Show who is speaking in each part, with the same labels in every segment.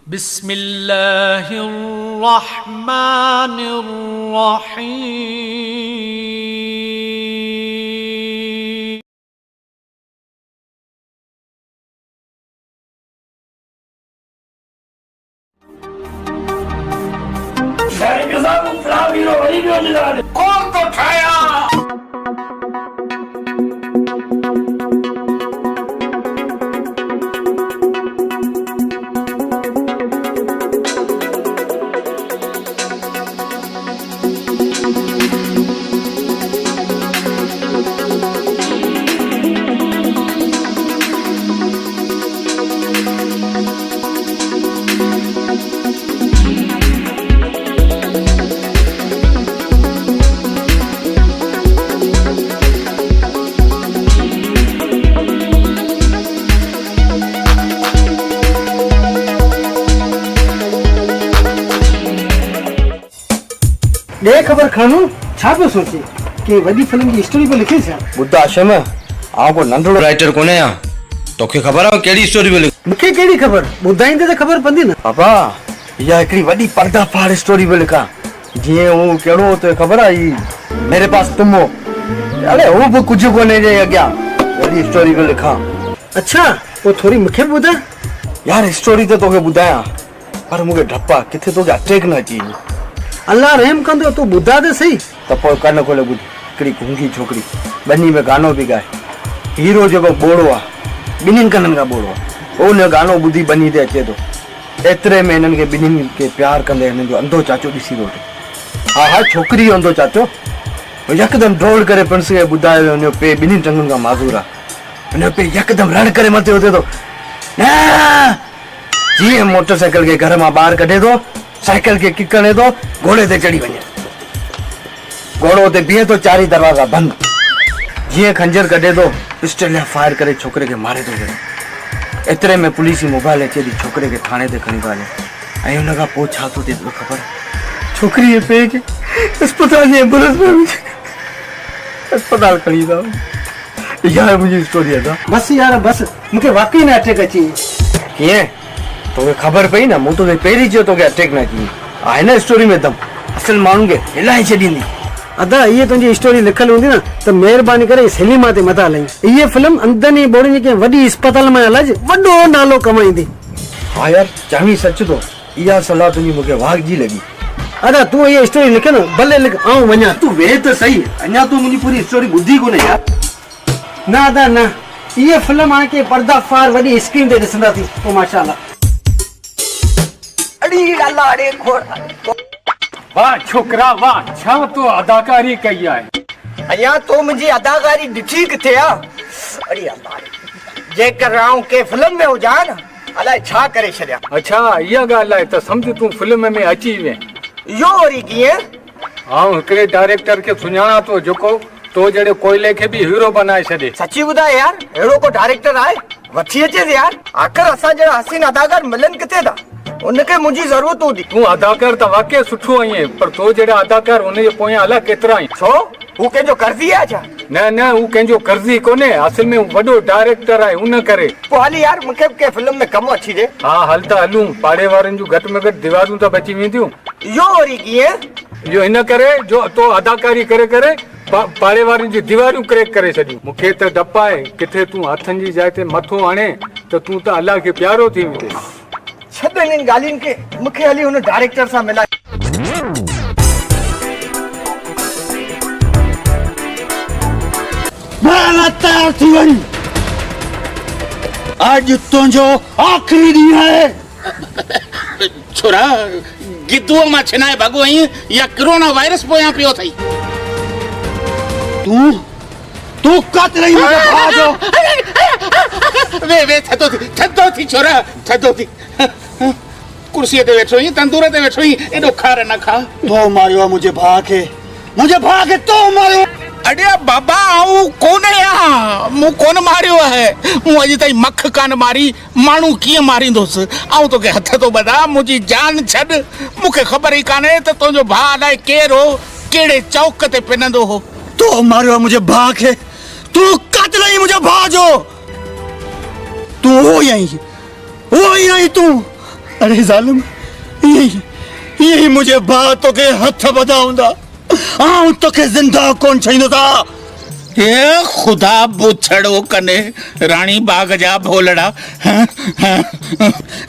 Speaker 1: बिस्मिल्लाहिर्रहमानिर्रहीम।
Speaker 2: कौन तो छाया
Speaker 3: दे खबर खानू छा पे सोचे कि वडी फिल्म की स्टोरी पे लिखे छा
Speaker 4: बुद्ध आश्रम आपको नंढड़ो राइटर कोने आ तोखे खबर है केड़ी स्टोरी पे लिख
Speaker 3: मुखे केड़ी खबर बुधाईंदे त खबर पंदी ना
Speaker 4: पापा या एकड़ी वडी पर्दाफाड़ स्टोरी पे लिखा जे वो केड़ो तो खबर आई मेरे पास तुम हो अरे वो भी कुछ कोने जे गया वडी स्टोरी पे लिखा
Speaker 3: अच्छा वो थोड़ी मुखे बुधा
Speaker 4: यार स्टोरी तो तोखे बुधाया पर मुके ढप्पा किथे तो अटैक ना ची
Speaker 3: अल्लाह रहम कंदो तू बुधा दे सही
Speaker 4: तो पोइ कन खोले बुध हिकिड़ी गूंगी छोकिरी बनी में गानो बि ॻाए हीरो जेको बोड़ो आहे ॿिन्हिनि कननि खां बोड़ो आहे उन गानो ॿुधी बनी ते अचे थो एतिरे में हिननि खे ॿिन्हिनि खे प्यार कंदे हिननि जो अंधो चाचो ॾिसी थो हा हा छोकिरी जो अंधो चाचो यकदमि ड्रोल करे प्रिंस खे ॿुधायो हुनजो पे ॿिन्हिनि टंगुनि खां माज़ूर आहे हुनजो पे यकदमि रण करे मथे उथे थो जीअं मोटरसाइकिल खे घर मां ॿाहिरि कढे थो साइकिल के किक करे तो घोड़े ते चढ़ी वने घोड़ो ते बीहे तो चारी दरवाजा बंद जिए खंजर कढे तो पिस्टल या फायर करे छोकरे के मारे तो एतरे में पुलिस मोबाइल अचे थी छोकरे के थाने ते खणी वाले ऐं उन खां पोइ छा थो थिए तो खबर छोकरी जे पे के अस्पताल जे एम्बुलेंस में अस्पताल खणी था यार मुझे स्टोरी है
Speaker 3: बस यार बस मुखे वाकई ना अटैक अची
Speaker 4: किए तोखे खबर पई ना मूं तोखे पहिरीं चयो तोखे अटैक न थी आहे न स्टोरी में दम असल माण्हुनि खे हिलाए छॾींदी
Speaker 3: अदा ये तुंहिंजी स्टोरी लिखल हूंदी न त महिरबानी करे सिनेमा ते मथा हलाई ये फिल्म अंदनि बोड़नि के वडी अस्पताल में इलाज वडो नालो कमाईंदी
Speaker 4: हाँ यार चावी सच तो इहा सलाह तुंहिंजी मूंखे वागजी लगी
Speaker 3: अदा तू ये स्टोरी लिख न भले लिख आऊं वञा
Speaker 4: तू वेह त सही अञा तू मुंहिंजी पूरी स्टोरी ॿुधी कोन्हे यार
Speaker 3: ना अदा ना ये फिल्म हाणे के पर्दाफाड़ वडी स्क्रीन ते ॾिसंदासीं पोइ माशाअल्लाह
Speaker 2: वाह छोकरा वाह छा तो अदाकारी कई है
Speaker 5: अया तो मुझे अदाकारी दिखी किथे आ अरे अल्लाह जेकर आऊं के फिल्म में हो जा ना अलाए छा करे छड़या
Speaker 2: अच्छा ये गाल है तो समझ तू फिल्म में अची वे
Speaker 5: यो वरी किए
Speaker 2: हां एकड़े डायरेक्टर के सुञाणा तो जोको तो जड़े कोयले के भी हीरो बनाए छदे
Speaker 5: सच्ची बुधा यार एड़ो को डायरेक्टर आए वठी अचे यार आखिर असा जड़ा हसीन अदाकार मिलन किथे था उनके मुझी जरूरत होती
Speaker 2: तू अदाकार तो वाकई सुठो आई है पर तो जड़ा अदाकार उन जे पोया अला केतरा आई
Speaker 5: छो वो के जो कर्जी है छा
Speaker 2: न न वो केंजो कर्जी कोने असल में वडो डायरेक्टर है उन करे
Speaker 5: तो हाली यार मुखे के फिल्म में कम अच्छी दे
Speaker 2: हां हलता हलूं पाड़े वारन जो घट में घट दीवारूं तो बची वेंदियूं
Speaker 5: यो वरी किए
Speaker 2: यो इन करे जो तो अदाकारी करे करे पाड़े वारन जी दीवारूं क्रैक करे छडी मुखे त डपा है किथे तू हथन जी जाय ते मथो आणे तो तू त अल्लाह के प्यारो थी वेंदे
Speaker 5: छदन इन गालिन के मुखे हली उन डायरेक्टर सा मिला
Speaker 6: तैयार थी वही आज तुझो आखिरी ॾींहुं है
Speaker 7: छोरा गिद्दुओ मां छिनाए भागो आई या कोरोना वायरस पोयां पियो थई
Speaker 6: तू कत रही मुझे भाजो
Speaker 7: वे थदो थी छोरा थदो थी कुर्सी ते बैठो ही तंदूर ते बैठो ही एडो खार न खा
Speaker 6: तो मारियो मुझे भागे तो मारियो
Speaker 7: अरे बाबा आऊं कोने आ मु कोन मारियो है मु अज ताई मख कान मारी मानू किए मारिंदोस आऊं तो के हथ तो बदा मुजी जान छड मुखे खबर ही काने त तोजो भा अलाए केर हो केड़े चौक ते पिनंदो हो
Speaker 6: तो मारियो मुझे भागे तू कत रही मुझे भाजो तू वो यही तू अरे जालिम, यही मुझे बात तो के हथ बधाऊंदा आऊं तो के जिंदा कौन चाहिए था।
Speaker 7: ये खुदा बुछड़ो कने रानी बाग जा भोलड़ा।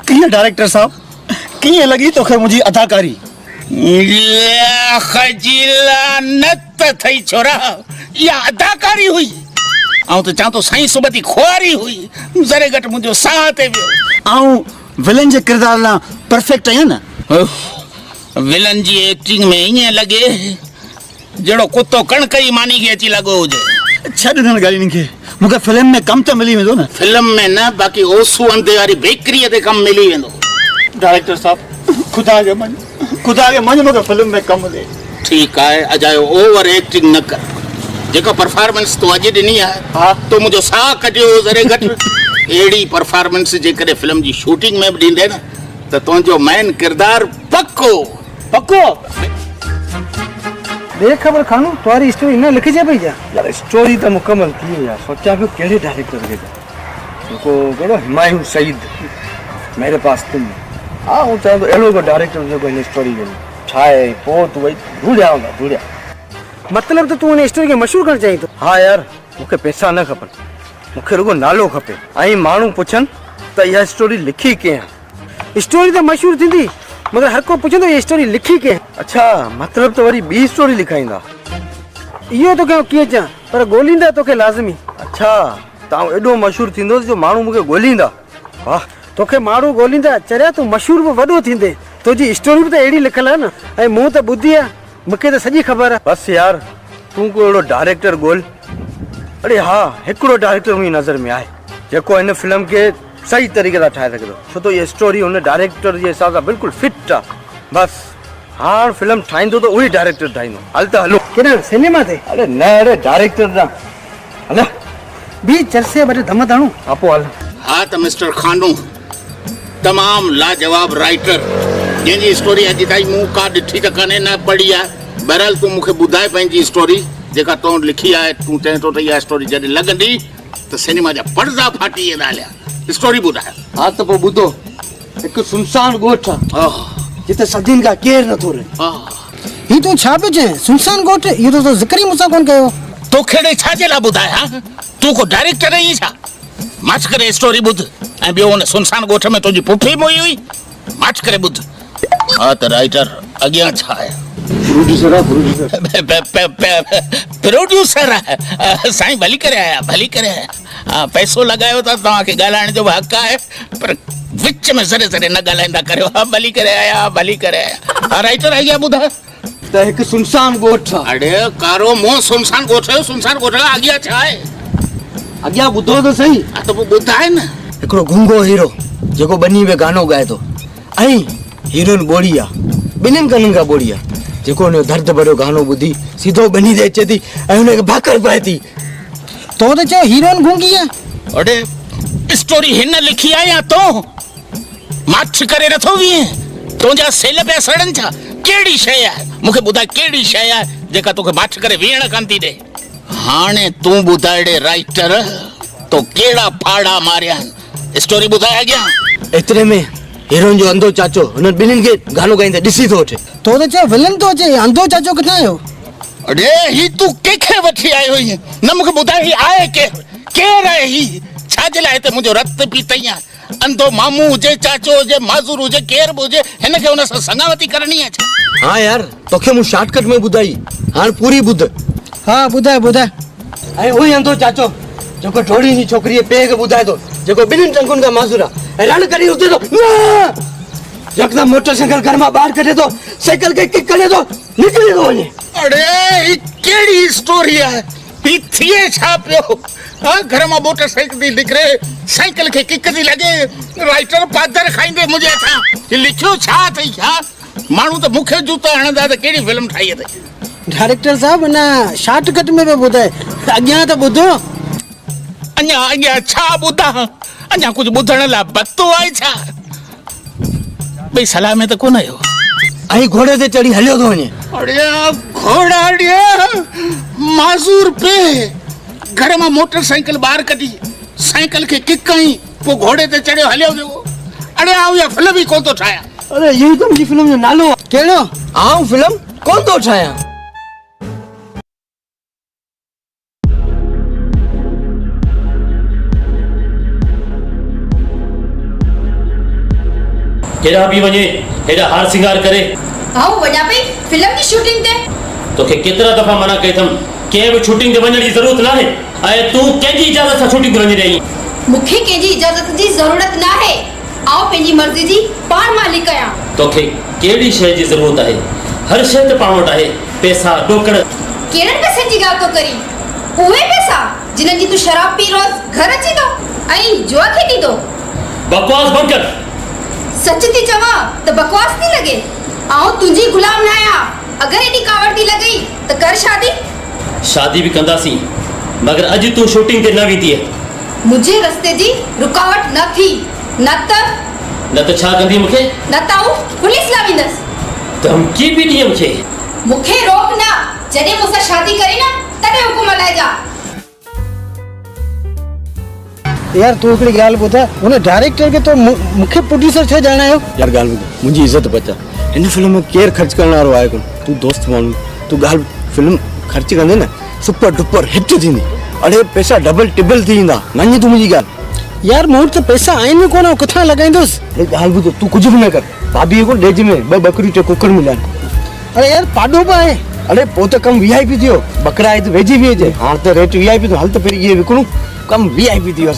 Speaker 6: किया डायरेक्टर साहब, किया लगी तो के मुझे अदाकारी?
Speaker 7: ये खजीला नत थई छोरा, या अदाकारी हुई। आऊं तो चाह तो साईं सुबती खुआरी हुई, जरे घट मुझो साथ वियो।
Speaker 6: आऊं विलन जे किरदार ला परफेक्ट है ना?
Speaker 7: विलन जी एक्टिंग में इए लगे जड़ो कुत्तो कणक ही मानी के अची लगो हुजे।
Speaker 6: छड़ न गाली निके, मुके फिल्म में कम तो मिली वेंदो ना।
Speaker 7: फिल्म में ना, बाकी ओसू अंधे वाली बेकरी ते कम मिली वेंदो।
Speaker 6: डायरेक्टर साहब, खुदा के मन मुके फिल्म में कम दे।
Speaker 7: ठीक है, अजायो ओवर एक्टिंग न कर। जेका परफॉर्मेंस तो अज दिनी है,
Speaker 6: हाँ
Speaker 7: तो मुझो सा कटियो जरे घट। एड़ी परफॉर्मेंस जे करे फिल्म जी शूटिंग में भी दींदे ना, तो तुझो मेन किरदार पक्को
Speaker 3: देख खबर खानू तुम्हारी स्टोरी न लिखी जाए भैया।
Speaker 4: यार स्टोरी तो मुकम्मल थी यार। सोचा भी केड़े डायरेक्टर के को करो हुमायूं सईद, मेरे पास तुम आओ चाहे तो एलो को डायरेक्टर जो कोई स्टोरी के छाए पो तो भाई ढूंढया
Speaker 3: मतलब तो तू ने स्टोरी के मशहूर कर चाहिए तो?
Speaker 4: हाँ यार, मुखे पैसा न खपन, मुखे रुगो नालो खपे। आई मानू पुछन तो यह स्टोरी लिखी के
Speaker 3: स्टोरी तो मशहूर थी मगर हर को पूछो तो ये स्टोरी लिखी के?
Speaker 4: अच्छा, मतलब तो वरी बी स्टोरी लिखाईंदा।
Speaker 3: यो तो क्यों किए चा पर गोलींदा तो के लाजमी।
Speaker 4: अच्छा, ताऊ एडो मशहूर थिंदो जो मानू मुके गोलींदा। वाह,
Speaker 3: तो के मारू गोलींदा चरिया तू मशहूर भी वडो थिंदे। तो जी स्टोरी भी तो एड़ी लिखल है ना, ए मुंह तो बुद्धि है, मुके तो सजी खबर है।
Speaker 4: बस यार, तू को एडो डायरेक्टर गोल। अरे हाँ, एकड़ो डायरेक्टर मुझी नजर में आए जेको इन फिल्म के सही तरीके से ठाए सके। छो तो ये स्टोरी उन डायरेक्टर के हिसाब से बिल्कुल फिट आ। बस हाँ, फिल्म ठाईंदो तो वही डायरेक्टर ठाईंदो। हल तो हलो
Speaker 3: केना सिनेमा थे?
Speaker 4: अरे न, अरे डायरेक्टर ना हला
Speaker 3: बी चरसे बड़े धम दाणू
Speaker 4: आपो हल।
Speaker 7: हाँ तो मिस्टर खानू तमाम लाजवाब राइटर, जंहिंजी स्टोरी अॼु ताईं मूं का ॾिठी त कान्हे न पढ़ी आहे। बहरहाल तूं मूंखे ॿुधाए पंहिंजी स्टोरी जेका तूं लिखी आहे। तूं चएं थो त इहा स्टोरी जॾहिं लॻंदी त सिनेमा जा पर्दा फाटी वेंदा हलिया। स्टोरी ॿुधाए।
Speaker 4: हाँ तो पोइ ॿुधो, हिकु सुनसान ॻोठ आहे जिते सदियुनि खां केरु नथो रहे।
Speaker 3: ही तो छा पे जे सुनसान गोठ, ये तो जिक्र ही मुसा कोन कयो।
Speaker 7: तो खेड़े छा जे ला ॿुधाए? हाँ, तूं को डायरेक्टर आहीं छा? माच करे स्टोरी ॿुध, ऐं ॿियो हुन सुनसान ॻोठ में तुंहिंजी पुफी मोई हुई। माच करे ॿुध। हाँ त राइटर अॻियां छा आहे? प्रोड्यूसर आहे। साईं भली करे आया। पैसो लगायो था, तव्हांखे ॻाल्हाइण जो हक़ आहे, पर विच में ज़रे न ॻाल्हाईंदा करियो। हाँ, भली करे आया। हाँ, राइटर अॻियां ॿुधाए।
Speaker 4: त हिकु सुनसान ॻोठ आहे।
Speaker 7: अड़े कारो मुंहुं सुनसान ॻोठ खां अॻियां छा आहे?
Speaker 4: अॻियां ॿुधो त सही।
Speaker 7: हाँ, तो पोइ ॿुधाए न।
Speaker 4: हिकिड़ो गुंगो हीरो जेको बनी में गानो ॻाए थो, ऐं हीरोइन ॿोड़ी आहे। ॿिन्हिनि कननि खां ॿोड़ी आहे, जेको हुनजो दर्द भरियो गानो ॿुधी सीधो बनी ते अचे थी ऐं हुनखे भाकर पाए थी।
Speaker 3: तो चयो हीरोइन गूंगी है?
Speaker 7: अड़े स्टोरी हिन लिखी आहे या तो माछ करे नथो वीए? तुंहिंजा सेल पिया सड़नि छा? कहिड़ी शइ आहे मूंखे ॿुधाए, कहिड़ी शइ आहे जेका तोखे माछ करे वीहण कान थी ॾे? हाणे तूं ॿुधाए राइटर, तो कहिड़ा फाड़ा मारिया आहिनि? स्टोरी ॿुधाए अॻियां।
Speaker 4: एतिरे में हीरोइन जो अंधो चाचो हुन ॿिन्हिनि खे गानो ॻाईंदे ॾिसी थो वठे।
Speaker 3: तो चयो विलन तो अचे, अंधो चाचो किथां आयो?
Speaker 7: अड़े ही तूं कंहिंखे वठी आयो आहीं? न मूंखे ॿुधाए ही आहे केरु आहे ही? छाजे लाइ हिते मुंहिंजो रत पी तई आहे? अंधो मामू हुजे, चाचो हुजे, माज़ूर हुजे, केरु बि हुजे, हिन खे हुन सां संगावती करणी आहे छा?
Speaker 4: हाँ यार, तोखे मूं शॉर्टकट में ॿुधाई, हाणे पूरी ॿुध।
Speaker 3: हाँ ॿुधाए।
Speaker 4: ऐं उहो ई अंधो चाचो जेको ढोड़ी जी छोकिरी पे खे ॿुधाए थो, जेको ॿिन्हिनि टंकुनि खां माज़ूर आहे, रण करे उथे थो। यकदम मोटरसाइकिल घर मां ॿाहिरि कढे थो, साइकिल खे किक करे थो, निकिरी थो वञे।
Speaker 7: अड़े ही कहिड़ी स्टोरी आहे? ही थिए छा पियो? हाँ, घर मां मोटरसाइकिल थी निकिरे, साइकिल खे किक थी लॻे, राइटर पादर खाईंदे मुंहिंजे हथां। लिखियो छा अथई? छा माण्हू त मूंखे जूता हणंदा त कहिड़ी फिल्म ठाही अथई?
Speaker 3: डायरेक्टर साहब ना शॉर्टकट में भी ॿुधाए, अॻियां त ॿुधो।
Speaker 7: अञा छा ॿुधां? अञा कुझु ॿुधण लाइ बतो आहे छा? भई सलाह में त कोन आयो।
Speaker 4: ऐं घोड़े ते चढ़ी हलियो थो वञे।
Speaker 7: अड़े घोड़ा ॾे माज़ूर पे घर मां मोटरसाइकिल ॿाहिरि कढी, साइकिल खे किक कई, पोइ घोड़े ते चढ़ियो हलियो वियो। अड़े आऊं या फिल्म ही कोन तो ठाया।
Speaker 3: अरे यही तो मुंहिंजी फिल्म जो नालो आहे।
Speaker 5: कहिड़ो आऊं फिल्म कोन थो ठाहियां।
Speaker 1: केड़ा भी वने हेड़ा हार सिंगार करे
Speaker 8: आऊं वञा पई फिल्म जी शूटिंग ते।
Speaker 1: तोखे केतिरा दफ़ा मना कई अथमि कंहिं बि शूटिंग ते वञण जी ज़रूरत न आहे ऐं तूं कंहिंजी इजाज़त सां शूटिंग वञी रही।
Speaker 8: मूंखे कंहिंजी इजाज़त जी ज़रूरत न आहे। आऊं पंहिंजी मर्ज़ी जी पाण मालिक आहियां।
Speaker 1: तोखे कहिड़ी शइ जी ज़रूरत आहे? हर शइ त पाण वटि आहे। पैसा टोकड़
Speaker 8: कहिड़नि पैसनि जी ॻाल्हि थो करी? उहे पैसा जिन्हनि जी तूं शराब पी रोज़ घर अची थो ऐं जुआ खेॾी थो।
Speaker 1: बकवास बंदि कर।
Speaker 8: सच थी चवां त बकवास थी लॻे। आऊं तुंहिंजी गुलाम न आहियां। अगरि एॾी कावड़ थी लॻई त कर शादी।
Speaker 1: शादी भी कंदासीं मगर अॼु तूं शूटिंग ते न वेंदीअ।
Speaker 8: मुंहिंजे रस्ते जी रुकावट न थी न
Speaker 1: त छा कंदी मूंखे?
Speaker 8: न त आऊं पुलिस लाइ वेंदसि।
Speaker 1: धमकी बि ॾींअ मूंखे?
Speaker 8: मूंखे रोक न। जॾहिं मूंसां शादी करे न तॾहिं हुकुम हलाइजा।
Speaker 3: यार तूं हिकिड़ी ॻाल्हि ॿुधाए, हुन डायरेक्टर खे तो मूंखे प्रोड्यूसर छो ॼाणायो?
Speaker 4: यार ॻाल्हि ॿुध, मुंहिंजी इज़त बचा। हिन फिल्म में केरु ख़र्च करण वारो आहे कोन। तूं दोस्त माण्हू, तूं ॻाल्हि फिल्म ख़र्च कंदे न सुपर डुपर हिट थींदी। अड़े पैसा डबल टिबल थी ईंदा। मञ तूं मुंहिंजी ॻाल्हि।
Speaker 3: यार मूं वटि त पैसा आहिनि कोन, किथां लॻाईंदुसि?
Speaker 4: हे ॻाल्हि ॿुध, तूं कुझु बि न कर। भाभी को ॾेज में 2 बकरियूं 2 कुकड़ मिलिया आहिनि।
Speaker 3: अरे यार पाॾो बि आहे।
Speaker 4: अरे पोइ त कमु VIP थियो। बकरा आहे त वेझी बि अचे। हाणे त रेट VIP थियो। हल त पहिरीं इहे विकिणूं, कमु VIP थी वियो।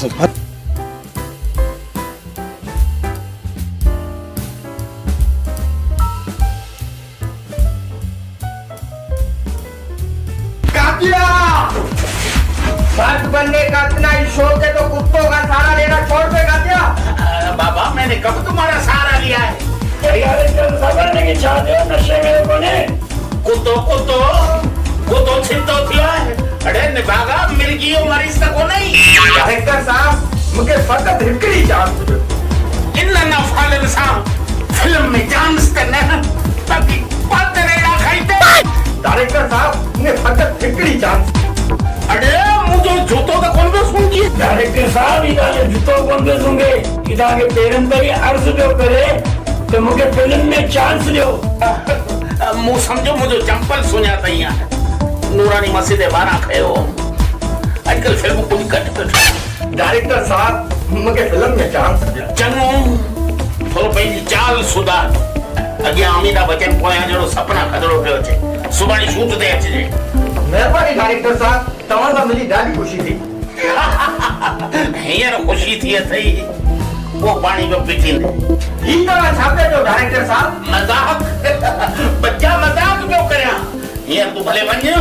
Speaker 5: बात बनने का इतना ही शौक है तो कुत्तों का सहारा लेना छोड़ देगा क्या?
Speaker 7: बाबा मैंने कब तुम्हारा सहारा लिया है? कुत्तो छिंतो थिया है। अड़े निभागा मिर्गी मरीज तक को नहीं।
Speaker 5: डायरेक्टर साहब मुझे फकत हिकड़ी चांस दो।
Speaker 7: इन ना फालन सा फिल्म में चांस ते न ताकि पत रेड़ा खाइते।
Speaker 5: डायरेक्टर साहब मुझे फकत हिकड़ी चांस।
Speaker 7: अड़े मुझे जूतो तो कौन बेसूंगी?
Speaker 9: डायरेक्टर साहब इदा के जूतो कौन बेसूंगे? इदा के पेरन पे अर्ज जो करे तो मुझे फिल्म में चांस दो।
Speaker 7: मु समझो मुझे चंपल सुना तैया नूरानी मस्जिद बारा खयो। आजकल फिल्म कुछ कट कट।
Speaker 5: डायरेक्टर साहब मुझे फिल्म में चांस दो।
Speaker 7: चंगो थोरो पंहिंजी चाल सुधार। अॻियां अमिताभ बच्चन पोयां जहिड़ो सपना खदड़ो पियो अचे। सुभाणे शूट ते अचिजे।
Speaker 5: मेहरबानी डायरेक्टर साहब, तव्हां सां मिली ॾाढी ख़ुशी थी।
Speaker 7: हींअर ख़ुशी थी अथई वो पाणी पियो पी थींदे।
Speaker 5: ही तव्हां छा पिया चओ डायरेक्टर साहब?
Speaker 7: मज़ाक बच्चा मज़ाक पियो करियां। हींअर तूं भले वञ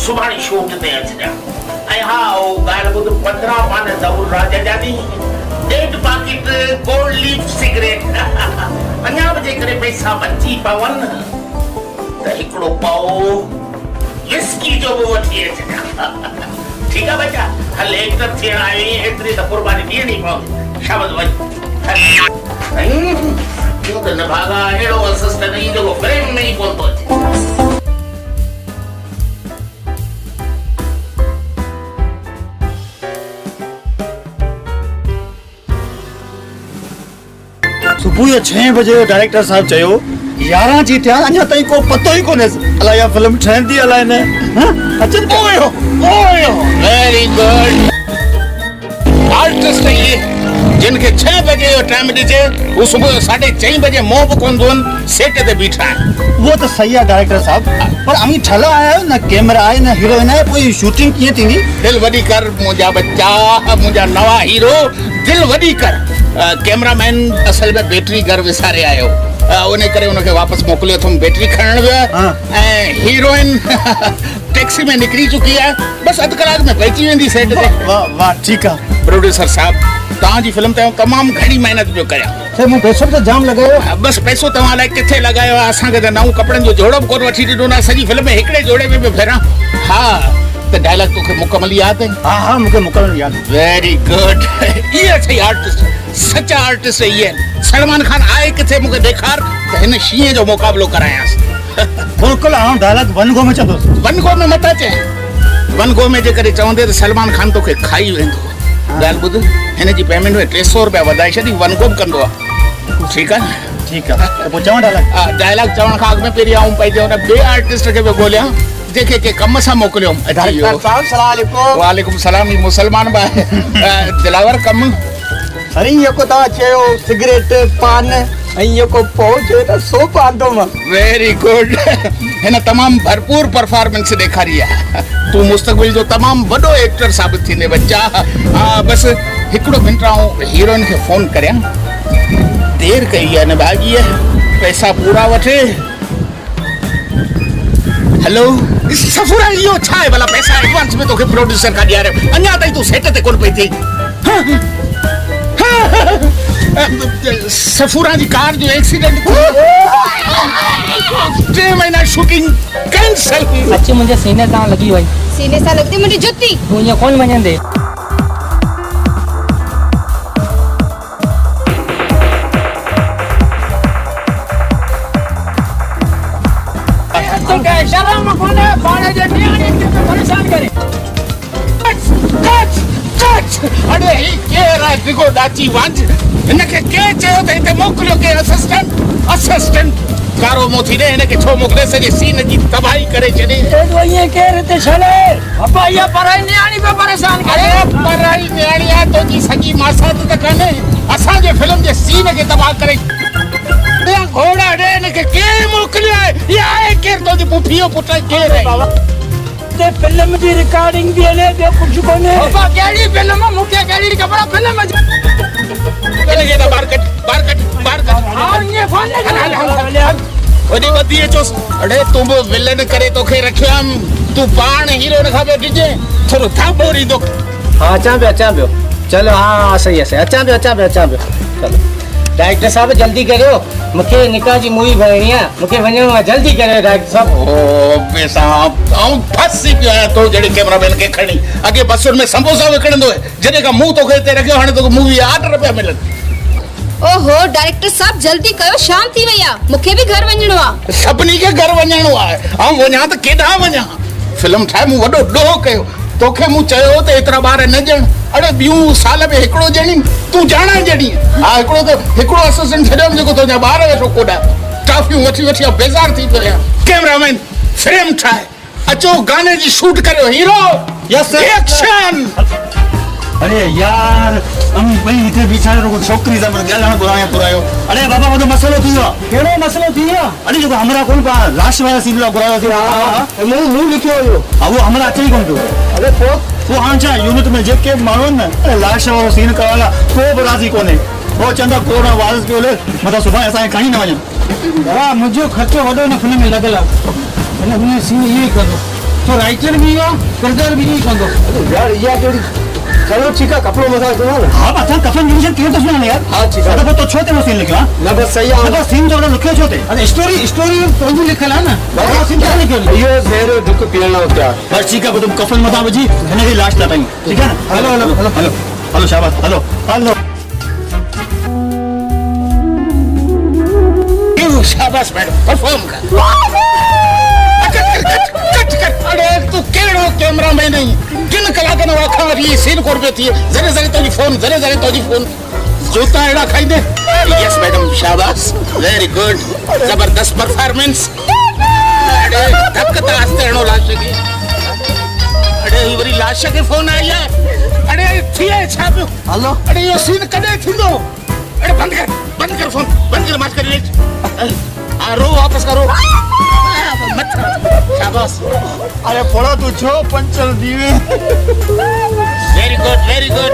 Speaker 7: सुभाणे शूट ते अचिजां। ऐं हा उहो ॻाल्हि ॿुध 15 पान ज़रूर राज जा ॾी 1.5 पाकिट गोल्ड लीफ सिगरेट। अञा बि जेकॾहिं पैसा बची पवनि त हिकिड़ो पाओ विस्की जो बि वठी अचिजां। ठीक है बच्चा? हल एक्टर थियण आयो आहीं एतिरी त कुर्बानी ॾियणी पवंदी। शाबाश वञ। तूं त निभागा अहिड़ो असिस्टेंट आहीं जेको फ्रेम में ई कोन थो अचे।
Speaker 6: सुबुह 6 बजे डायरेक्टर साहब चयो 11 जी थिया अञा ताईं को पतो ई कोन्हे। अलाए इहा फिल्म ठहंदी अलाए न। अचनि
Speaker 7: ओयो वेरी गुड। आर्टिस्ट है ये जिनके 6 बजे जो टाइम ॾिजे वो सुबह 4:30 बजे मुंह बि कोन धोइन सेट ते बीठा आहिनि।
Speaker 6: वो तो सही है डायरेक्टर साहब, पर अमी ठला आया न कैमरा आहे न हीरोइन आहे। कोई शूटिंग कीअं थींदी?
Speaker 7: दिल वॾी कर मुंहिंजा बच्चा, मुंहिंजा नवा हीरो दिल वॾी कर। कैमरामैन असल में बैटरी घर विसारे आयो। उन करे उनखे वापस मोकिलियो अथमि बैटरी खणण वियो। ऐं हीरोइन टैक्सी में निकिरी चुकी है। बस अध कलाक में पहुची वेंदी सेट ते।
Speaker 6: वाह वाह ठीक है।
Speaker 7: प्रोड्यूसर साहब तव्हांजी फिल्म ते तमामु घणी महिनत पियो करियां।
Speaker 3: सर मूं पैसो बि त जाम लॻायो।
Speaker 7: बस पैसो तव्हां लाइ किथे लॻायो आहे? असांखे त नऊं कपिड़नि जो जोड़ो बि कोन वठी ॾिनो न। सॼी फिल्म में हिकिड़े जोड़े में बि फेरां। हा त डायलॉग तोखे मुकमल यादि आहिनि?
Speaker 6: हाँ हाँ मूंखे मुकमल यादि।
Speaker 7: Very good. इहे अथई आर्टिस्ट, सचा आर्टिस्ट इहे आहिनि। सलमान खान आहे किथे मूंखे ॾेखार त हिन शींहं जो मुक़ाबिलो करायांसि।
Speaker 6: बिल्कुलु आउं डायलॉग वन गो में चवंदुसि।
Speaker 7: वन गो में मता चए। वन गो में जेकॾहिं चवंदे त सलमान खान तोखे खाई वेंदो। ॻाल्हि ॿुध, हिन जी पेमेंट में 300 रुपया वधाए छॾी। वन गो बि कंदो आहे। ठीकु आहे
Speaker 6: ठीकु आहे त पोइ चवण डायलॉग
Speaker 7: डायलॉग चवण खां अॻु में पहिरीं आऊं पंहिंजे हुन ॿिए आर्टिस्ट खे बि ॻोल्हियां जेके के कम सां मोकिलियो
Speaker 5: डायरेक्टर साहब सलाम अलैकुम।
Speaker 7: वालेकुम सलाम ही मुसलमान बि आहे दिलावर कमु
Speaker 5: अरे जेको तव्हां चयो सिगरेट पान ऐं जेको पहुचे न सो पांदो मां।
Speaker 7: वेरी गुड हिन तमामु भरपूर परफॉर्मेंस ॾेखारी आहे तूं मुस्तक़बिल जो तमामु वॾो एक्टर साबित थींदे बच्चा। बसि हिकिड़ो मिंट आऊं हीरोइन खे फ़ोन करियां देरि कई आहे न भाॼीअ पैसा पूरा वठे। हेलो सफुरा इहो छा आहे भला पैसा एडवांस में तोखे प्रोड्यूसर खां ॾियारियो अञा ताईं तूं सेट ते कोन पई थी। सफूरा जी कार जो एक्सीडेंट 3 महीना शूटिंग कैंसिल।
Speaker 10: अची मुंहिंजे सीने सां लॻी वई।
Speaker 8: सीने सां लॻंदी मुंहिंजी जुती।
Speaker 10: तूं ईअं कोन मञंदे। शर्म कोन्हे पाण जे न्याणी खे परेशान करे।
Speaker 7: अरे ही केर आहे बिगो डाची वांझ हिनखे के चयो त हिते मोकिलियो के असिस्टेंट कारो मुंहुं थी ॾे हिनखे छो मोकिले सॼे सीन जी तबाही करे छॾे।
Speaker 10: ईअं केरु हिते छॾे पप्पा इहा पराई न्याणी पे परेशान करे।
Speaker 7: पराई न्याणी आहे तुंहिंजी सॼी मासात त कान्हे असांजे फिल्म जे सीन खे तबाह करे घोड़ा ॾे हिनखे केरु मोकिलियो आहे इहा आहे केरु तुंहिंजी पुफीअ पुट केरु आहे।
Speaker 10: फिल्म जी रिकॉर्डिंग भी हले ॿियो कुझु कोन्हे। पप्पा कहिड़ी फिल्म मूंखे कहिड़ी ख़बर फिल्म जी
Speaker 7: वॾी वधी अचोसि अड़े तूं बि विलन करे तोखे रखियमि तूं पाण हीरोइन खां पियो ॾिजे थोरो थापो ॾींदो।
Speaker 10: हा अचां पियो चलो हाँ सही आहे अचां पियो चलो डायरेक्टर साहब जल्दी करियो मूंखे निकाह जी मूवी भरणी आहे मूंखे वञणो आहे जल्दी करियो डायरेक्टर साहब।
Speaker 7: ओ बेसा आऊं फसी पियो आहियां तो जहिड़े कैमरामैन खे खणी अॻे बसुनि में समोसा विकिणंदो आहे जॾहिं खां मूं तोखे हिते रखियो हाणे तोखे मूवी ऑर्डर पिया मिलनि।
Speaker 8: ओहो डायरेक्टर साहब जल्दी कयो शाम थी वई आहे मूंखे बि घर वञणो आहे।
Speaker 7: सभिनी खे घर वञणो आहे ऐं वञा त केॾांहुं वञा फिल्म ठाहे मूं वॾो ॾोह कयो तोखे मूं चयो त एतिरा ॿार न ॼण अड़े ॿियूं साल में हिकिड़ो ॼणी तूं ॼाणा ॼणी हा हिकिड़ो असिस्टेंट छॾियो जेको तुंहिंजा ॿार वेठो कोॾा ट्रॉफियूं वठी बेज़ार थी पियो आहियां। कैमरामैन फ्रेम ठाहे अचो गाने जी शूट करियो हीरो
Speaker 6: यस
Speaker 7: एक्शन।
Speaker 6: अरे यार हम भाई इथे बीचारे रुको छोकरी सां ॻाल्हाइण घुरायो अरे बाबा वॾो मसइलो थी वियो।
Speaker 3: कहिड़ो मसइलो थी वियो?
Speaker 6: अरे जेको हमरा कोन पा लाश वारा सीन घुरायो थी
Speaker 3: मूं लिखियो हुयो
Speaker 6: वो हमरा अचे ई कोन पियो।
Speaker 3: अरे पोइ
Speaker 6: वो हाणे छा यूनिट में जेके माण्हू आहिनि न लाश वारो सीन करण लाइ को बि राज़ी कोन्हे वो चवंदा कोरोना वायरस पियो हले मतिलबु सुभाणे असांखे खणी न वञनि।
Speaker 3: दादा मुंहिंजो ख़र्चो वॾो हिन फिल्म में लॻियल आहे हिन सीन इहो ई कंदो तो राइटर भी इहो किरदार भी इहो ई कंदो। यार इहा कहिड़ी चलो ठीकु आहे कपिड़ो मसाज कयो न।
Speaker 6: हा असां कफन डिवीजन केरु थो सुञाणे यार।
Speaker 3: हा ठीकु आहे
Speaker 6: पोइ तो छो ते सीन लिखियो आहे
Speaker 3: न बस सही आहे
Speaker 6: बस सीन जो लिखियो छो ते
Speaker 3: अरे स्टोरी पंहिंजी लिखियल आहे न सीन छा लिखियो इहो ज़हर दुख पीअण लाइ उथिया
Speaker 6: बस ठीकु आहे पोइ तुम कफन मथां विझी हिनजी लाश लटायूं ठीकु आहे न। हलो शाबाश हलो
Speaker 7: शाबाश मैडम परफॉर्म कर। अरे तू केड़ो कैमरामैन है किन कलाकनि वाखा वरी सीन कोर पे थी जरे तुझी फोन जूता एड़ा खाई दे। यस मैडम शाबाश वेरी गुड जबरदस्त परफॉर्मेंस। अरे धक्कता आस्ते एड़ो लाश के अरे वरी लाश के फोन आई है अरे थिए छा पियो हेलो अरे यो सीन कदे थिंदो अरे बंद कर फोन बंद कर मत कर रो वापस करो मत शाबाश।
Speaker 6: अरे फोड़ा तू छो पंचल दीवे
Speaker 7: वेरी गुड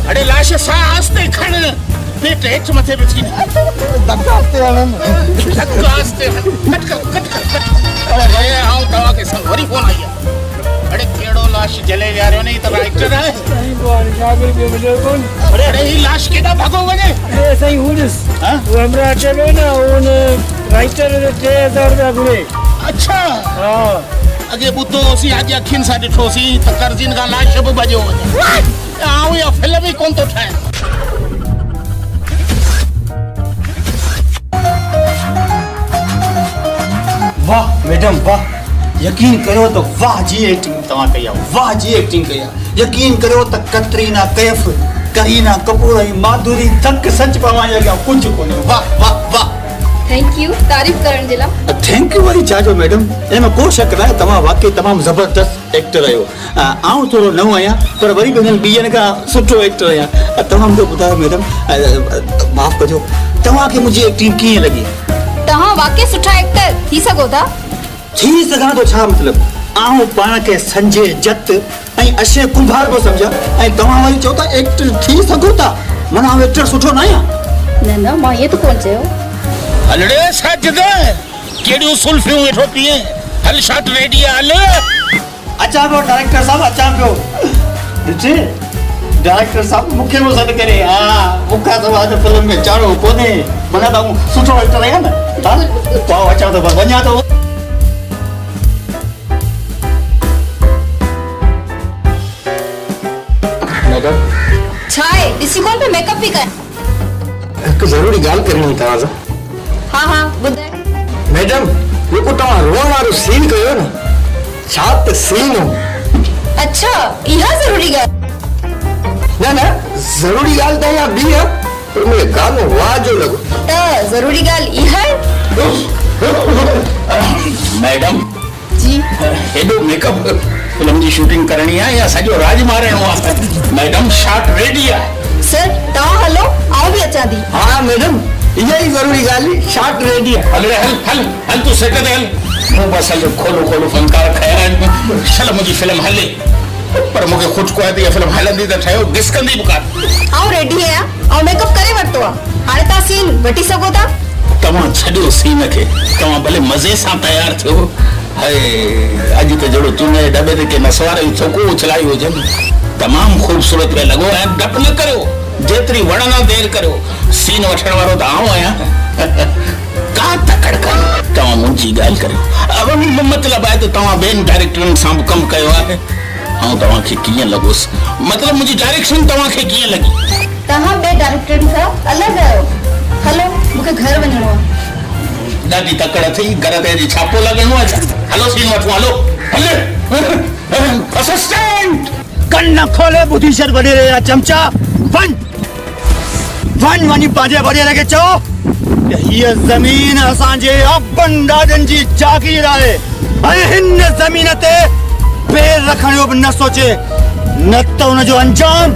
Speaker 7: अरे लाश सा आस्ते खण पेट हेठ मथे पे थी धक्का आस्ते कट अरे आऊं तवा के संग वरी फोन आई अरे केड़ो लाश जले यारो नहीं तो राइटर है अरे ही लाश केदा भागो वने
Speaker 3: सही हुनस वो हमरा अचबे ना उन राइटर 3000 रुपया घुरे।
Speaker 7: अच्छा हां अगे बुतो सी आज अखिन सा दिठो सी त करजिन का लाश सब बजो आऊ या फिल्म ही कोन तो ठाए।
Speaker 6: वाह मैडम वाह यकीन करो तो वाह जी एक्टिंग तव्हां कई आहे वाह जी एक्टिंग कई आहे यकीन करो त कतरीना कैफ करीना कपूर ऐं माधुरी तक सच पवां जे अॻियां कुझु कोन्हे। वाह वाह वाह।
Speaker 8: थैंक यू तारीफ़ करण जे लाइ।
Speaker 6: थैंक यू वरी छा जो मैडम, हिन में को शक न आहे, तव्हां वाकई तमामु ज़बरदस्त एक्टर आहियो। आउं थोरो नओं आहियां पर वरी बि हिननि ॿियनि खां सुठो एक्टर आहियां। तव्हां मूंखे ॿुधायो मैडम, माफ़ु कजो, तव्हांखे मुंहिंजी एक्टिंग कीअं लॻी?
Speaker 8: तव्हां वाकई सुठा एक्टर थी सघो था।
Speaker 6: थी सघां थो छा मतिलबु? आउं पाण खे संजय जत ऐं अक्षय कुंभार पियो सम्झां ऐं तव्हां वरी चओ था एक्टर थी सघो था। माना आउं एक्टर सुठो न आहियां?
Speaker 8: न मां इहो त कोन चयो।
Speaker 7: हलड़े सजद केड़ियूं सुल्फियूं वेठो पिए। हल शॉट रेडी है, हल।
Speaker 6: अचा पियो डायरेक्टर साहब, अचा पियो। ॾिठे डायरेक्टर साहब मूंखे बि सॾु करे। हा, मूंखां त अॼु फिल्म में चाढ़ो कोन्हे, माना त आउं सुठो एक्टर आहियां न। हा, पाओ अचां थो, वञा थो। मैडम
Speaker 8: छा आहे ॾिसी कोन पे मेकअप बि कयां?
Speaker 4: हिकु ज़रूरी ॻाल्हि करणी हुई तव्हां सां।
Speaker 8: हाँ ॿुधाए।
Speaker 4: मैडम जेको तव्हां रोअण वारो सीन कयो न, छा त सीन हो।
Speaker 8: अच्छा इहा ज़रूरी ॻाल्हि?
Speaker 4: न ज़रूरी ॻाल्हि त इहा ॿी आहे, पर मूंखे गानो वाह जो लॻो।
Speaker 8: त ज़रूरी ॻाल्हि इहा आहे?
Speaker 7: मैडम
Speaker 8: जी
Speaker 7: हेॾो मेकअप फिल्म जी शूटिंग करणी आहे या सॼो राज मारणो आहे? मैडम शॉट रेडी आहे।
Speaker 8: सर तव्हां हलो, आउं बि अचां थी।
Speaker 4: हाँ मैडम, इहा ई ज़रूरी ॻाल्हि, शॉट रेडी आहे।
Speaker 7: हल रे, हल तूं सेट ते हल। मूं बस हल खोलो फनकार खया आहिनि, चल मुंहिंजी फिल्म हले। पर मूंखे ख़ुदि को आहे त इहा फिल्म हलंदी त ठहियो, ॾिसकंदी बि कान।
Speaker 8: आउं रेडी आहियां, आउं मेकअप करे वरितो आहे, हाणे तव्हां सीन वठी सघो था।
Speaker 7: तव्हां छॾियो सीन खे, तव्हां भले मज़े सां तयारु थियो। अॼु त जहिड़ो चूने जे दॿे ते के नसवार जूं छोकूं उछलायूं हुजनि, तमामु ख़ूबसूरत पिया लॻो। ऐं डपु न करियो, जेतिरी वणंदा देरि करियो। सीन वठण वारो त आउं आहियां। का तकड़ कयो, तव्हां मुंहिंजी ॻाल्हि करियो। मतिलबु आहे त तव्हां ॿियनि डायरेक्टरनि सां बि कमु कयो आहे। ऐं तव्हांखे कीअं लॻोसि, मतिलबु मुंहिंजी डायरेक्शन तव्हांखे कीअं लॻी?
Speaker 8: तव्हां ॿिए डायरेक्टरनि सां अलॻि आहियो। हलो मूंखे घर वञिणो आहे।
Speaker 7: ॾाढी तकड़ थी, घर ते अॼु छापो लॻणो आहे छा? हलो सीन वठूं, हलो। असिस्टेंट
Speaker 6: कन्न खोले ॿुधी छॾ वॾेरे जा चमचा। वञी पंहिंजे वॾेरे खे चओ त हीअ ज़मीन असांजे अबनि ॾाॾनि जी जागीर आहे ऐं हिन ज़मीन ते पैर रखण जो बि न सोचे, न त हुनजो अंजाम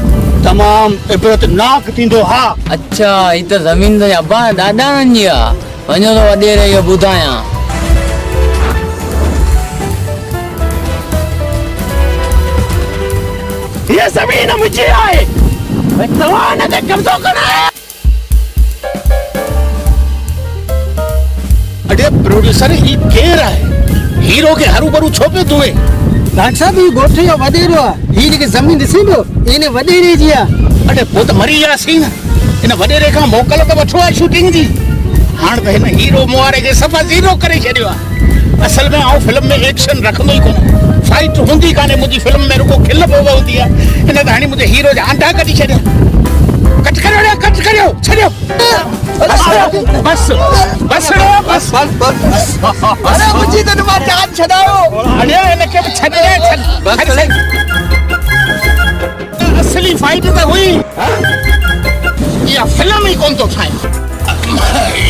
Speaker 6: तमामु इबरतनाक थींदो। हा
Speaker 10: अच्छा ही त ज़मीन त अब्बा ॾाॾाणनि जी आहे। वञो त वॾेरे इहो ॿुधायां।
Speaker 7: हीअ ज़मीन मुंहिंजी आहे, तव्हां हिन ते कब्ज़ो करो। अरे प्रोड्यूसर ही केरु आहे? हीरो खे हरू भरू छो पियो तुए?
Speaker 3: डॉक्टर साहब ही ॻोठ जो वॾेरो आहे। ही जेकी ज़मीन ॾिसी पियो इन वॾेरे जी आहे।
Speaker 7: अरे पोइ त मरी वियासीं न, हिन वॾेरे खां मोकल त वठो आहे शूटिंग जी। हाणे त हिन हीरो मुआरे खे सफ़ा ज़ीरो करे छॾियो आहे। असल में आउं फिल्म में एक्शन रखंदो ई कोन, फाइट हूंदी कान्हे मुंहिंजी फिल्म में, रुको खिल पोइ हूंदी आहे। हिन त हाणे मुंहिंजे हीरो जा आंडा कढी छॾिया। कट करियो छॾियो। बस।
Speaker 5: अरे मुंहिंजी त मां जान छॾायो।
Speaker 7: अरे हिनखे बि छॾ। असली फाइट त हुई, इहा फिल्म ई कोन थो ठाहे।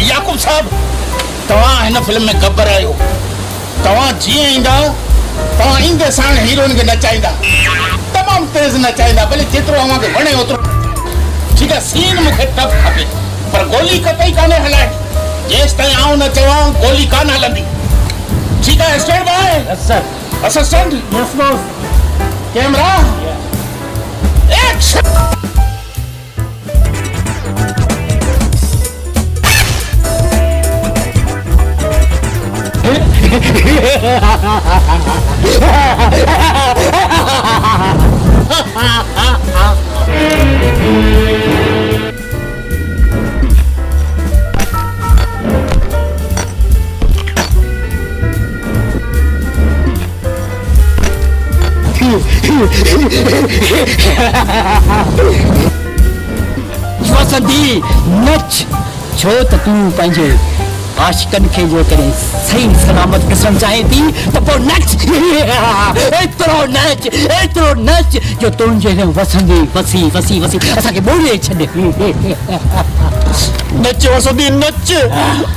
Speaker 7: याकूब साहब तव्हां हिन फिल्म में गब्बर आहियो। तव्हां जीअं ईंदा, तव्हां ईंदे साण हीरोइन खे नचाईंदा, तमामु तेज़ नचाईंदा, भले जेतिरो अव्हांखे वणे ओतिरो। ठीकु आहे, सीन मूंखे टफ खपे, पर गोली कतई कान्हे हलाइणी। जेसि ताईं आउं न चवां गोली कान हलंदी। ठीकु आहे stand by. Assistant camera action.
Speaker 10: Basanti नच, छो त तूं पंहिंजे आशिकन खे जो करे सही सलामत ॾिसण चाहे थी त पोइ एतिरो नच जो तुंहिंजे हिन वसंदी वसी वसी वसी असांखे ॿोड़े छॾे।
Speaker 6: नच वसंदी नच,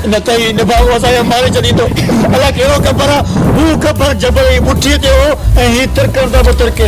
Speaker 6: न त ही निभाउ असांखे मारे छॾींदो। अलाए कहिड़ो ख़बर आहे, हू ख़बर जबर जी मुठीअ ते हो ऐं ही तिरकंदा बि तिरके।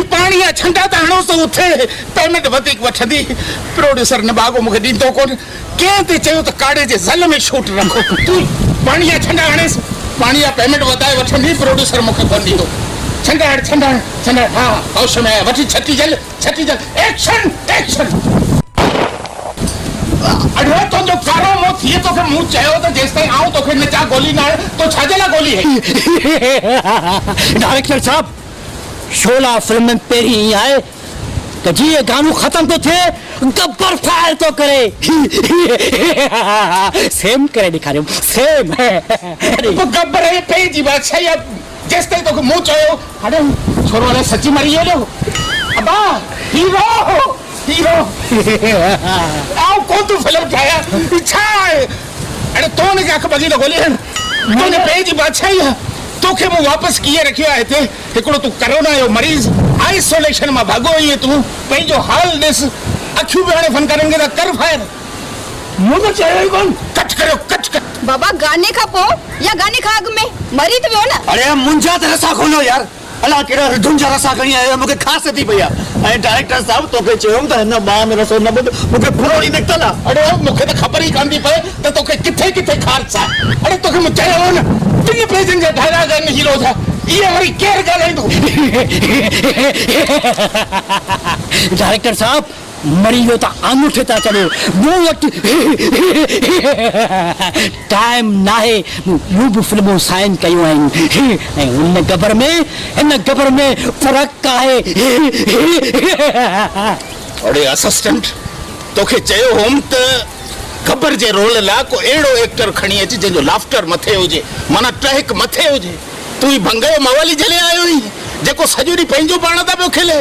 Speaker 7: पानी छंडा त हणो तो उथे पेमेंट वधीक वठंदी। प्रोड्यूसर निभागो मूंखे ॾींदो कोन, कंहिं ते चयो त काड़े जे ज़ल में शूट रखो। तूं पाणी छंडा हणेस, पाणी पेमेंट वधाए वठंदी, प्रोड्यूसर मूंखे कोन ॾींदो। छंडा हण छंडा हण छंडा। हा होश में वठी छटी जल एक्शन एक्शन। अड़े तुंहिंजो कारो मुंहुं थिए तोखे मूं चयो त जेसिताईं आऊं तोखे नचा गोली न हण तो छाजे लाइ गोली है?
Speaker 10: डायरेक्टर साहब, शोला फिल्म में पहिरीं ई आहे त जीअं गानो ख़त्म थो थिए गब्बर फायर थो करे। सेम करे ॾेखारियो, सेम।
Speaker 7: गब्बर है पे जी बादशाही। जेसिताईं तोखे मूं चयो अड़े छोरो अड़े सची मरी वियो। अबा हीरो हीरो आऊं कोन तूं फिल्म ठाहिया छा आहे? अड़े तो हुनखे अख बगी त गोली हण, तुंहिंजे पे जी बादशाही आहे। तोखे मूं वापसि कीअं रखियो आहे हिते? हिकिड़ो तूं करोना जो मरीज़, आइसोलेशन मां भागो ईअं तूं पंहिंजो हाल ॾिस। अखियूं बि हाणे फनकारनि खे त कर फायर। मूं त चयो ई कोन। कट करियो कट कर।
Speaker 8: बाबा गाने खां पोइ या गाने खां अॻु में मरी त वियो न।
Speaker 6: अरे मुंहिंजा त रसा खोलो यार। अला कहिड़ा रिढुनि जा रसा खणी आयो, मूंखे खास थी पई आहे। ऐं डायरेक्टर साहब तोखे चयो त हिन ॿाह में रसो न ॿुध, मूंखे पूरो ई निकितल आहे।
Speaker 7: अड़े मूंखे त ख़बर ई कान थी पए त तोखे किथे किथे खारिस आहे। अड़े तोखे मूं चयो हो न टिनि पेजनि जा डायलॉग आहिनि हीरो जा। इहे वरी केरु ॻाल्हाईंदो?
Speaker 10: डायरेक्टर साहब, मरी वियो त आङूठे था चलो, मूं वटि टाइम नाहे। ॿियूं बि फिल्मूं साइन कयूं आहिनि ऐं हिन गबर में फ़र्क़ु आहे।
Speaker 7: अड़े असिस्टेंट, तोखे चयो होम त गबर जे रोल लाइ को अहिड़ो एक्टर खणी अच जंहिंजो लाफ्टर मथे हुजे, माना टहक मथे हुजे। तूं ही भंग जो मवाली झले आयो ही जेको सॼो ॾींहुं पंहिंजो पाण था पियो खिले।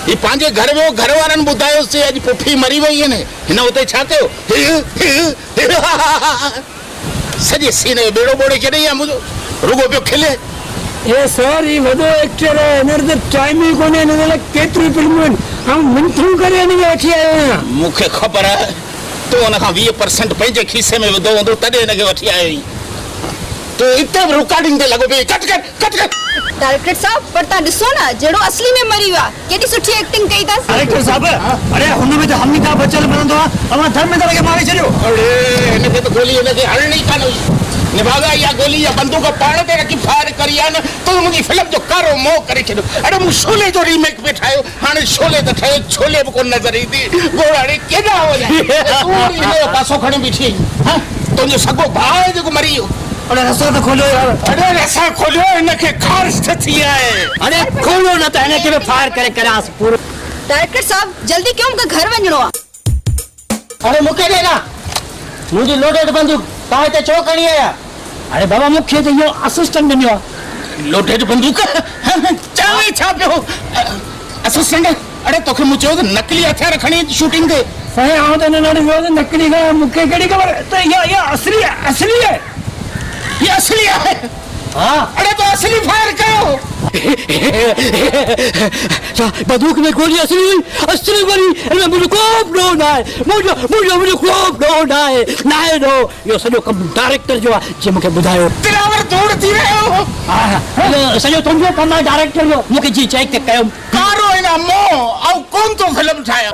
Speaker 7: ही पंहिंजे घर वियो, घर वारनि ॿुधायोसीं अॼु पुफी मरी वई आहिनि। हिन उते छा कयो? सॼे सीने जो बेड़ो ॿोड़े छॾई आहे मुंहिंजो, रुगो पियो खिले।
Speaker 3: ये सर ही वॾो एक्टर है, हिनर त टाइम ई कोन्हे। हिन लाइ केतिरियूं फिल्मूं आहिनि, ऐं मिंथूं करे हिन खे वठी आयो आहियां।
Speaker 7: मूंखे ख़बर आहे तूं हुन खां 20% पंहिंजे खीसे में विधो हूंदो, तॾहिं हिनखे वठी आयो आहीं। तूं हिते बि रिकॉर्डिंग ते लॻो पियो। कट कर कट कर।
Speaker 8: डायरेक्टर साहब, पर तव्हां ॾिसो न जहिड़ो असली में मरी वियो आहे, केॾी सुठी एक्टिंग कई अथसि।
Speaker 6: डायरेक्टर साहब, अरे हुन में त अमिताभ बच्चन मिलंदो आहे, अवां धर्मेंद्र खे मारे छॾियो।
Speaker 7: अरे हिनखे त गोली हिनखे हलणी कान हुई। निभागा इहा गोली या बंदूक पाण ते रखी फायर करी आहे न, तो मुंहिंजी फिल्म जो कारो मोह करे छॾियो। अरे मूं शोले जो रीमेक पे ठाहियो, हाणे शोले त ठहियो, छोले बि कोन नज़र ईंदी। गोड़ाड़े केॾा वञा तूं वरी हिन जो पासो खणी बीठी आहीं। तुंहिंजो सॻो भाउ आहे जेको मरी वियो।
Speaker 6: अरे रसा त खोलियो यार।
Speaker 7: अरे रसा खोलियो, हिनखे ख़ारिश थी आहे।
Speaker 10: अरे खोलो न त हिनखे बि फायर करे करांसि पूरो।
Speaker 8: डायरेक्टर साहब, जल्दी कयो, मूंखे घर वञिणो आहे।
Speaker 10: अरे मूंखे ॾे न, मुंहिंजी लोडेड बंदूक तव्हां हिते छो खणी आया? अरे बाबा, मूंखे त इहो असिस्टेंट ॾिनो आहे।
Speaker 7: लोडेड बंदूक चावे छा पियो असिस्टेंट? अरे तोखे मूं चयो त नकली हथियार खणी शूटिंग ते।
Speaker 3: साईं, आउं त हिन ॾाढी वियो नकली खां, मूंखे कहिड़ी ख़बर त इहा असली आहे।
Speaker 7: ये असली है।
Speaker 10: हाँ।
Speaker 7: अरे तो असली फायर कयो।
Speaker 3: बंदूक में गोली असली गोली इनमें मुझे कोप नो ना है मुझे कोप नो ना है नो यो सॼो कमु डायरेक्टर जो आहे जे मूंखे ॿुधायो
Speaker 7: दिलावर दौड़ थी रहियो
Speaker 3: सॼो तुंहिंजो कमु आहे डायरेक्टर जो मूंखे जी चेक ते कयो
Speaker 7: कारो इन मो ऐं कोन तो फिल्म ठाहियां